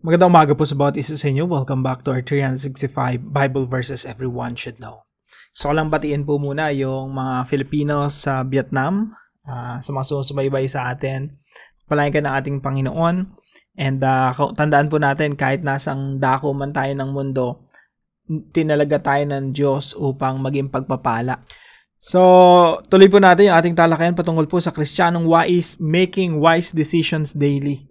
Magandang umaga po sa bawat isa sa inyo. Welcome back to our 365 Bible verses everyone should know. So, lang batiin po muna yung mga Filipino sa Vietnam, sa mga sumusubaybay sa atin. Palayan ka ng ating Panginoon. And tandaan po natin, kahit nasang dako man tayo ng mundo, tinalaga tayo ng Diyos upang maging pagpapala. So, tuloy po natin yung ating talakayan patungkol po sa Kristiyanong wais, making wise decisions daily.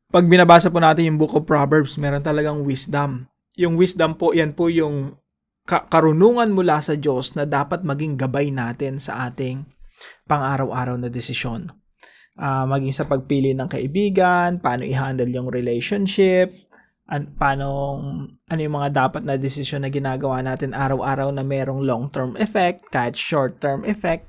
Pag binabasa po natin yung Book of Proverbs, meron talagang wisdom. Yung wisdom po, yan po yung karunungan mula sa Diyos na dapat maging gabay natin sa ating pang-araw-araw na desisyon. Maging sa pagpili ng kaibigan, paano i-handle yung relationship, ano yung mga dapat na desisyon na ginagawa natin araw-araw na merong long-term effect, kahit short-term effect.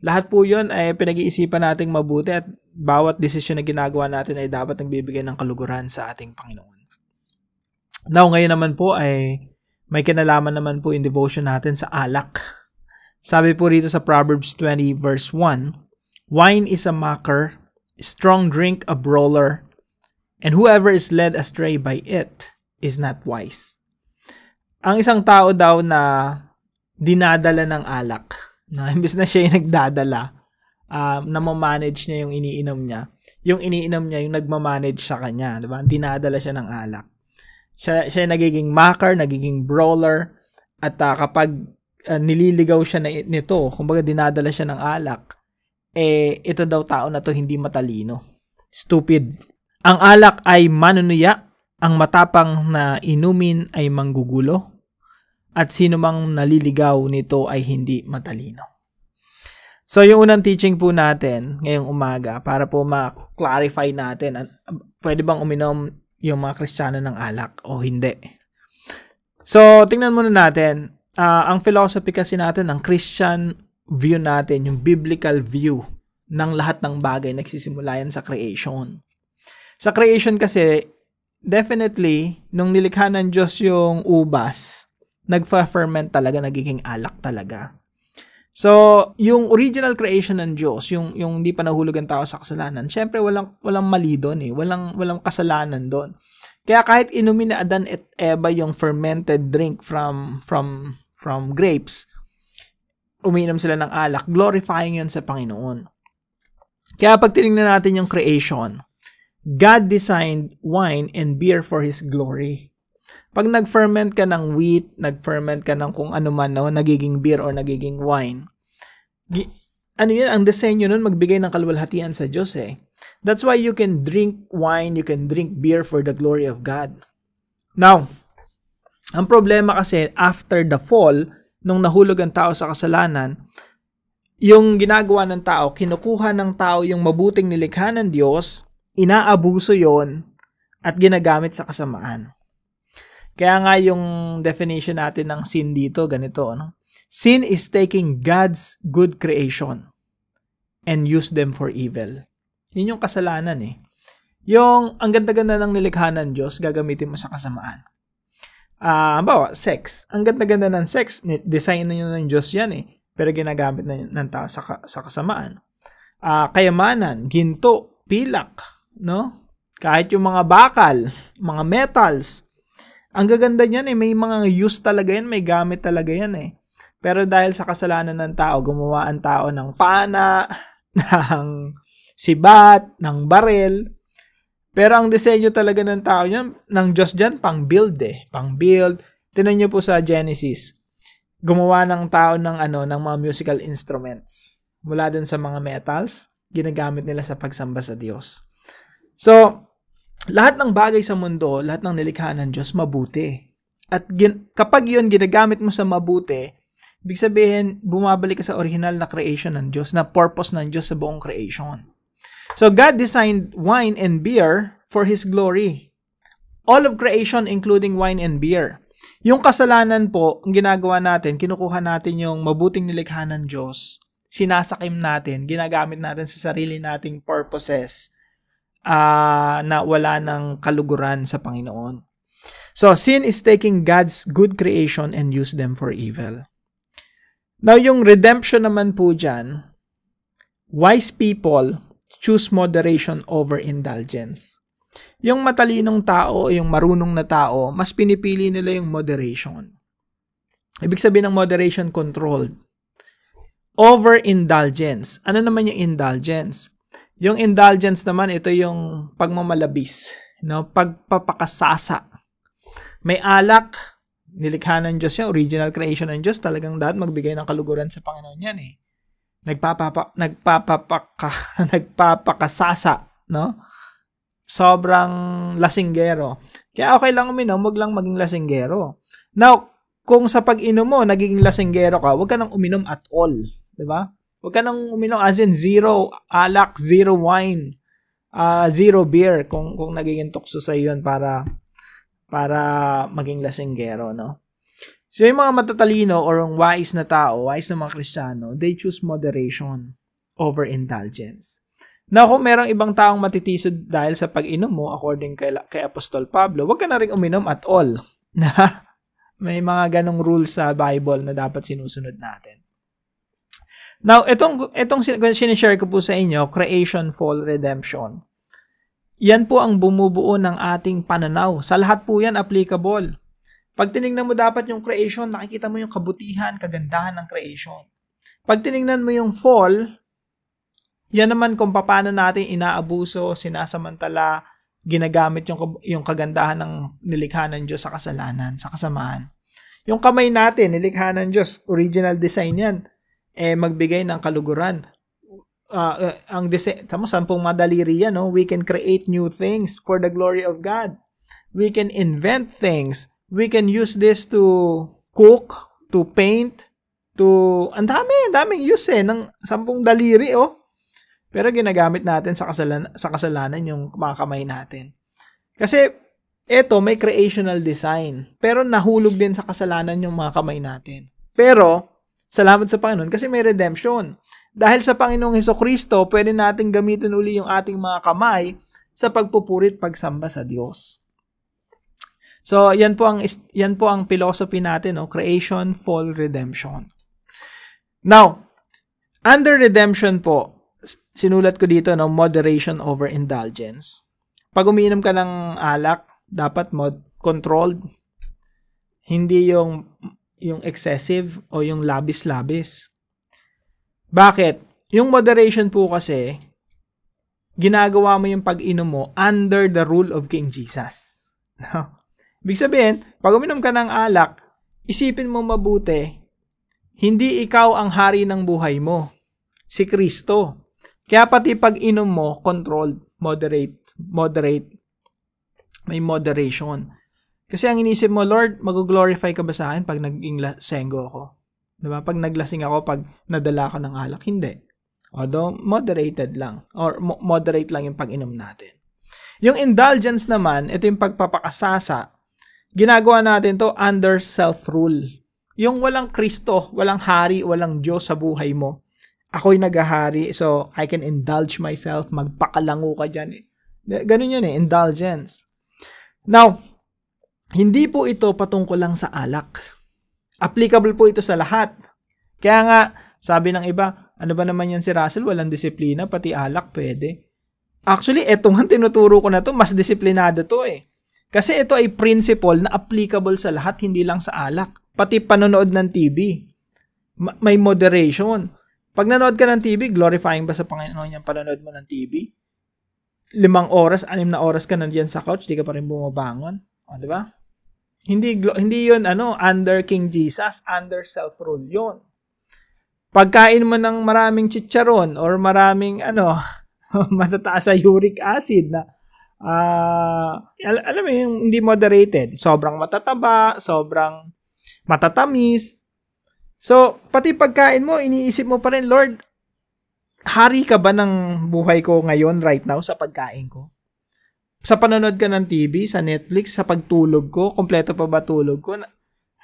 Lahat po yun ay pinag-iisipan nating mabuti at bawat desisyon na ginagawa natin ay dapat nagbibigay ng kaluguran sa ating Panginoon. Now, ngayon naman po ay may kinalaman naman po yung devotion natin sa alak. Sabi po rito sa Proverbs 20 verse 1, "Wine is a mocker, strong drink a brawler, and whoever is led astray by it is not wise." Ang isang tao daw na dinadala ng alak, na imbes na siya yung nagdadala, na ma-manage niya yung iniinom niya. Yung iniinom niya yung nagma-manage sa kanya, di ba? Dinadala siya ng alak. Siya nagiging mocker, nagiging brawler, at kapag nililigaw siya nito, kumbaga dinadala siya ng alak, ito daw tao na to hindi matalino. Stupid. Ang alak ay manunuya, ang matapang na inumin ay manggugulo, at sino mang naliligaw nito ay hindi matalino. So, yung unang teaching po natin ngayong umaga, para po ma-clarify natin, pwede bang uminom yung mga Kristiyano ng alak o hindi? So, tingnan muna natin. Ang philosophy kasi natin, ang Christian view natin, yung biblical view ng lahat ng bagay, nagsisimula yan sa creation. Sa creation kasi, definitely, nung nilikha ng Diyos yung ubas, nagfa-ferment talaga, nagiging alak talaga. So, yung original creation ng Diyos, yung hindi pa nahulog ang tao sa kasalanan, syempre walang mali doon eh. Walang kasalanan doon. Kaya kahit inumin na Adan at Eva yung fermented drink from grapes, umiinom sila ng alak, glorifying yun sa Panginoon. Kaya pag tinignan natin yung creation, God designed wine and beer for His glory. Pag nag-ferment ka ng wheat, nag-ferment ka ng kung ano man, no, nagiging beer or nagiging wine, ano yun, ang disenyo nun, magbigay ng kaluwalhatian sa Diyos eh. That's why you can drink wine, you can drink beer for the glory of God. Now, ang problema kasi, after the fall, nung nahulog ang tao sa kasalanan, yung ginagawa ng tao, kinukuha ng tao yung mabuting nilikha ng Diyos, inaabuso yon at ginagamit sa kasamaan. Kaya nga yung definition natin ng sin dito, ganito, no? Sin is taking God's good creation and use them for evil. Yun yung kasalanan eh. Yung ang ganda-ganda ng nilikha ng Diyos, gagamitin mo sa kasamaan. Bawa, sex. Ang ganda-ganda ng sex, design na yun ng Diyos yan eh. Pero ginagamit na ng tao sa kasamaan. Kayamanan, ginto, pilak, no? Kahit yung mga bakal, mga metals, ang gaganda niyan eh, may mga use talaga yan, may gamit talaga yan eh. Pero dahil sa kasalanan ng tao, gumawa ang tao ng pana, ng sibat, ng baril. Pero ang disenyo talaga ng tao yan, ng Diyos dyan, pang-build eh. Pang-build. Tingnan niyo po sa Genesis. Gumawa ng tao ng mga musical instruments. Mula dun sa mga metals, ginagamit nila sa pagsamba sa Diyos. So, lahat ng bagay sa mundo, lahat ng nilikha ng Diyos, mabuti. At kapag yun ginagamit mo sa mabuti, ibig sabihin, bumabalik ka sa original na creation ng Diyos, na purpose ng Diyos sa buong creation. So, God designed wine and beer for His glory. All of creation, including wine and beer. Yung kasalanan po, ang ginagawa natin, kinukuha natin yung mabuting nilikha ng Diyos, sinasakim natin, ginagamit natin sa sarili nating purposes, na wala ng kaluguran sa Panginoon. So, sin is taking God's good creation and use them for evil. Now, yung redemption naman po dyan, wise people choose moderation over indulgence. yung matalinong tao, yung marunong na tao, mas pinipili nila yung moderation. Ibig sabihin ng moderation, controlled. Overindulgence. Ano naman yung indulgence? Yung indulgence naman, ito yung pagmamalabis, no? Pagpapakasasa. May alak, nilikha ng Diyos yan, original creation ng Diyos, talagang dapat magbigay ng kaluguran sa Panginoon yan eh. Nagpapakasasa, no? Sobrang lasinggero. Kaya okay lang uminom, wag lang maging lasinggero. Now, kung sa pag-inom mo, nagiging lasinggero ka, wag ka nang uminom at all. Diba? Wag ka nang uminom as in zero alak, zero wine, zero beer kung nagiging tukso sa yun para maging lasinggero, no? So, yung mga matatalino or yung wise na tao, wise na mga Kristiyano, they choose moderation over indulgence. Now, kung merong ibang taong matitisod dahil sa pag-inom mo, according kay Apostol Pablo, wag ka na rin uminom at all. May mga ganong rules sa Bible na dapat sinusunod natin. Now, itong sinishare ko po sa inyo, creation, fall, redemption. Yan po ang bumubuo ng ating pananaw. Sa lahat po yan applicable. Pag tinignan mo dapat yung creation, nakikita mo yung kabutihan, kagandahan ng creation. Pag tinignan mo yung fall, yan naman kung paano natin inaabuso, sinasamantala, ginagamit yung kagandahan ng nilikha ng Diyos sa kasalanan, sa kasamaan. Yung kamay natin, nilikha ng Diyos, original design yan, magbigay ng kaluguran. Ang design, sampung madaliri yan, no? We can create new things for the glory of God. We can invent things. We can use this to cook, to paint, ang daming use ng sampung daliri, oh. Pero ginagamit natin sa kasalanan yung mga kamay natin. Kasi eto may creational design, pero nahulog din sa kasalanan yung mga kamay natin. Pero salamat sa Panginoon kasi may redemption. Dahil sa Panginoong Hesukristo, pwede nating gamitin uli yung ating mga kamay sa pagpupurit, pagsamba sa Diyos. So, yan po ang philosophy natin, no? Creation, fall, redemption. Now, under redemption po, sinulat ko dito, no, moderation over indulgence. Pag umiinom ka ng alak, dapat controlled. Hindi yung excessive o yung labis-labis. Bakit? Yung moderation po kasi, ginagawa mo yung pag-inom mo under the rule of King Jesus. Ibig sabihin, pag uminom ka ng alak, isipin mo mabuti, hindi ikaw ang hari ng buhay mo. Si Kristo. Kaya pati pag-inom mo, controlled, moderate, may moderation. Kasi ang inisip mo, Lord, mag-glorify ka ba sa akin pag naging senggo ako? Diba? Pag naglasing ako, pag nadala ako ng alak, hindi. Although, moderated lang. Or moderate lang yung pag-inom natin. Yung indulgence naman, ito yung pagpapakasasa. Ginagawa natin to under self-rule. Yung walang Kristo, walang hari, walang Diyos sa buhay mo. Ako'y naghahari, so I can indulge myself, magpakalango ka dyan. Ganun yun indulgence. Now, hindi po ito patungkol lang sa alak. Applicable po ito sa lahat. Kaya nga, sabi ng iba, ano ba naman yan si Russell, walang disiplina, pati alak pwede. Actually, eto nga tinuturo ko na to, mas disiplinado to eh. Kasi ito ay principle na applicable sa lahat, hindi lang sa alak. Pati panonood ng TV. May moderation. Pag nanood ka ng TV, glorifying ba sa Panginoon yung panonood mo ng TV? 5 oras, 6 na oras ka nandiyan sa couch, di ka pa rin bumabangon. O, di ba? Hindi yun, under King Jesus, under self-rule yun. Pagkain mo ng maraming chicharon or maraming, matataas sa uric acid na, alam mo yung hindi moderated. Sobrang matataba, sobrang matatamis. So, pati pagkain mo, iniisip mo pa rin, Lord, hari ka ba ng buhay ko ngayon, right now, sa pagkain ko? Sa panonood ka ng TV, sa Netflix, sa pagtulog ko, kompleto pa ba tulog ko?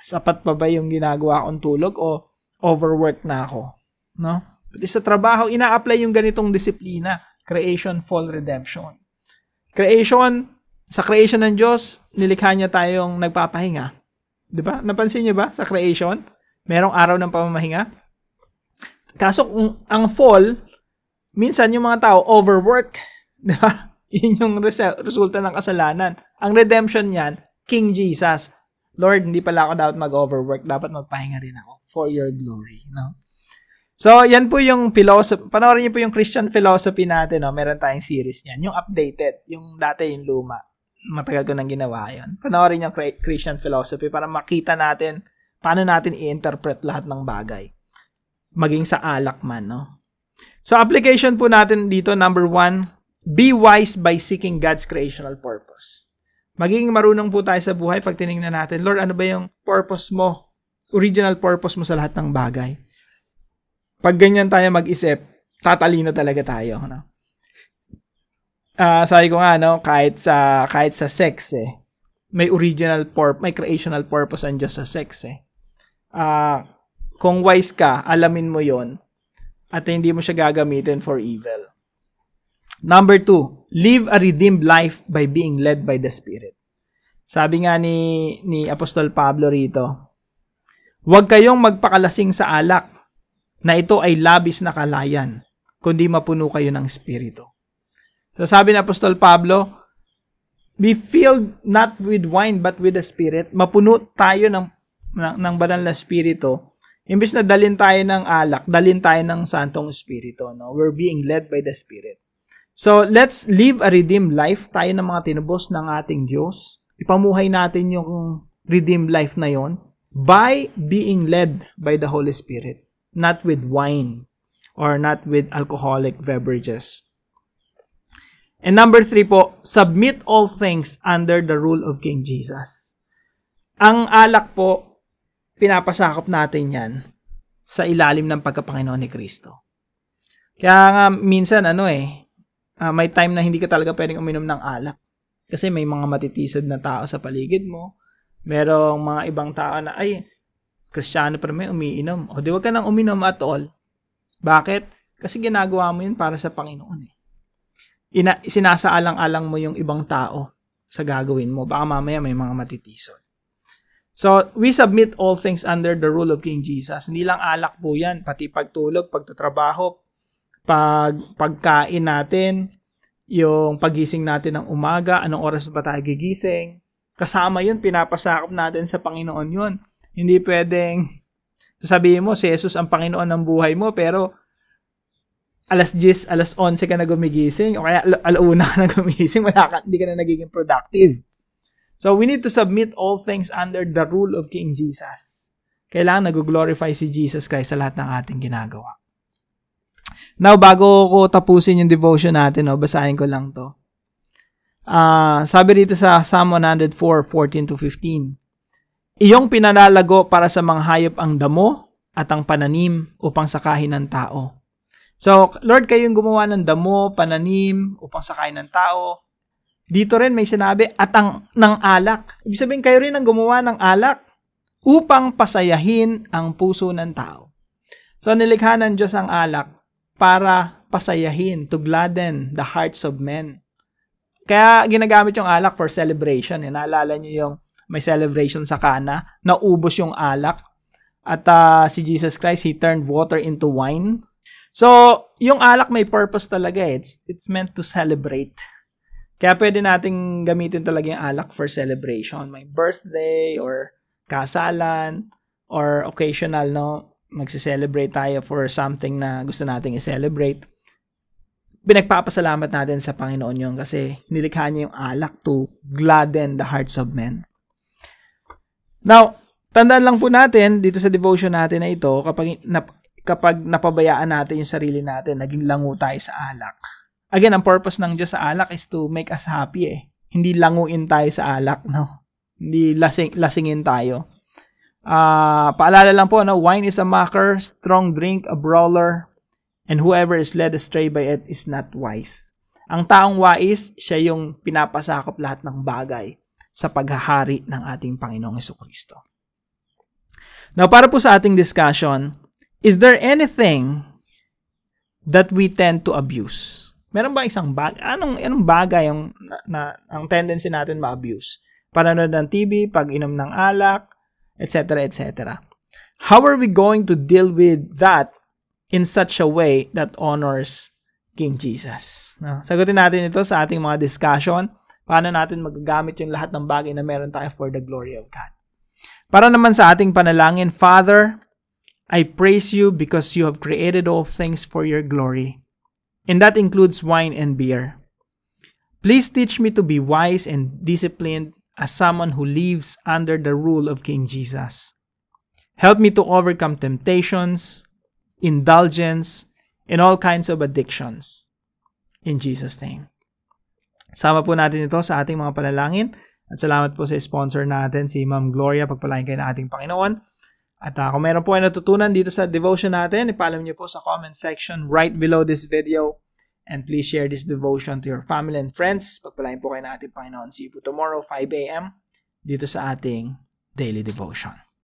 Sapat pa ba yung ginagawa kong tulog o overwork na ako? No? Pati sa trabaho, ina-apply yung ganitong disiplina. Creation, fall, redemption. Sa creation ng Diyos, nilikha niya tayong nagpapahinga. Diba? Napansin niyo ba sa creation? Merong araw ng pamamahinga. Kaso ang fall, minsan yung mga tao overwork. Diba? Yun yung resulta ng kasalanan. Ang redemption niyan, King Jesus. Lord, hindi pala ako dapat mag-overwork. Dapat magpahinga rin ako for your glory. No? So, yan po yung philosophy. Panoorin niyo po yung Christian philosophy natin. No? Meron tayong series niyan. Yung updated. Yung dati yung luma. Matagal ko nang ginawa yun. Panoorin yung Christian philosophy para makita natin paano natin i-interpret lahat ng bagay. Maging sa alak man. No? So, application po natin dito, number 1, be wise by seeking God's creational purpose. Magiging marunong po tayo sa buhay pag tinignan natin, Lord, ano ba yung purpose mo? Original purpose mo sa lahat ng bagay. Pag ganyan tayo mag-isip, tatalino talaga tayo. No? Sabi ko nga, no, kahit sa sex, may original purpose, may creational purpose ang Diyos sa sex. Kung wise ka, alamin mo yon at hindi mo siya gagamitin for evil. Number 2, live a redeemed life by being led by the Spirit. Sabi nga ni Apostol Pablo rito, huwag kayong magpakalasing sa alak na ito ay labis na kalayan, kundi mapuno kayo ng Espiritu. So sabi ni Apostol Pablo, be filled not with wine but with the Spirit. Mapuno tayo ng banal na Espiritu. Imbis na dalhin tayo ng alak, dalhin tayo ng Santong Espiritu. No? We're being led by the Spirit. So, let's live a redeemed life. Tayo ng mga tinubos ng ating Diyos. Ipamuhay natin yung redeemed life na yon by being led by the Holy Spirit. Not with wine or not with alcoholic beverages. And number 3 po, submit all things under the rule of King Jesus. Ang alak po, pinapasakop natin yan sa ilalim ng pagkapanginoon ni Kristo. Kaya nga minsan may time na hindi ka talaga pwedeng uminom ng alak. Kasi may mga matitisod na tao sa paligid mo. Merong mga ibang tao na, Kristiyano pa may umiinom. O di wag ka nang uminom at all. Bakit? Kasi ginagawa mo yun para sa Panginoon. Sinasaalang-alang mo yung ibang tao sa gagawin mo. Baka mamaya may mga matitisod. So, we submit all things under the rule of King Jesus. Hindi lang alak po yan. Pati pagtulog, pagtatrabaho, pagkain natin, yung pagising natin ng umaga, anong oras ba tayo gigising. Kasama yun, pinapasakop natin sa Panginoon yun. Hindi pwedeng sasabihin mo, si Jesus ang Panginoon ng buhay mo, pero alas 10, alas 11 ka na gumigising, o kaya alauna ka na gumigising, hindi ka na nagiging productive. So, we need to submit all things under the rule of King Jesus. Kailangan nag-glorify si Jesus Christ sa lahat ng ating ginagawa. Now, bago ko tapusin yung devotion natin, basahin ko lang to. Sabi dito sa Psalm 104:14-15, iyong pinalalago para sa mga hayop ang damo at ang pananim upang sakahin ng tao. So, Lord, kayong gumawa ng damo, pananim upang sakahin ng tao. Dito rin may sinabi, at ng alak. Ibig sabihin, kayo rin ang gumawa ng alak upang pasayahin ang puso ng tao. So, nilikha ng Diyos ang alak para pasayahin, to gladden the hearts of men. Kaya ginagamit yung alak for celebration. Naalala niyo yung may celebration sa Cana, naubos yung alak. At si Jesus Christ, He turned water into wine. So, yung alak may purpose talaga. It's meant to celebrate. Kaya pwede nating gamitin talaga yung alak for celebration. May birthday or kasalan or occasional, magse-celebrate tayo for something na gusto nating i-celebrate. Pinagpapasalamat natin sa Panginoon yun kasi nilikha niya yung alak to gladden the hearts of men. Now, tandaan lang po natin dito sa devotion natin na ito, kapag napabayaan natin yung sarili natin, naging lango tayo sa alak. Again, ang purpose ng Diyos sa alak is to make us happy. Hindi languin tayo sa alak, Hindi lasingin tayo. Paalala lang po, wine is a mocker, strong drink, a brawler, and whoever is led astray by it is not wise. Ang taong wais, siya yung pinapasakop lahat ng bagay sa paghahari ng ating Panginoong Jesucristo. Now, para po sa ating discussion, is there anything that we tend to abuse? Meron ba isang bagay? Anong bagay ang tendency natin ma-abuse? Panonood ng TV, pag-inom ng alak, etc., etc. How are we going to deal with that in such a way that honors King Jesus. No? Sagutin natin ito sa ating mga discussion. Paano natin magagamit yung lahat ng bagay na meron tayo for the glory of God. Para naman sa ating panalangin, Father, I praise you because you have created all things for your glory. And that includes wine and beer. Please teach me to be wise and disciplined as someone who lives under the rule of King Jesus. Help me to overcome temptations, indulgence, and all kinds of addictions. In Jesus' name. Sama po natin ito sa ating mga panalangin. At salamat po sa sponsor natin, si Ma'am Gloria. Pagpalain kayo ng ating Panginoon. At kung meron po ay natutunan dito sa devotion natin, ipaalam niyo po sa comment section right below this video. And please share this devotion to your family and friends. Pagpalain po kayo ng ating Panginoon. See you po tomorrow, 5 a.m. dito sa ating daily devotion.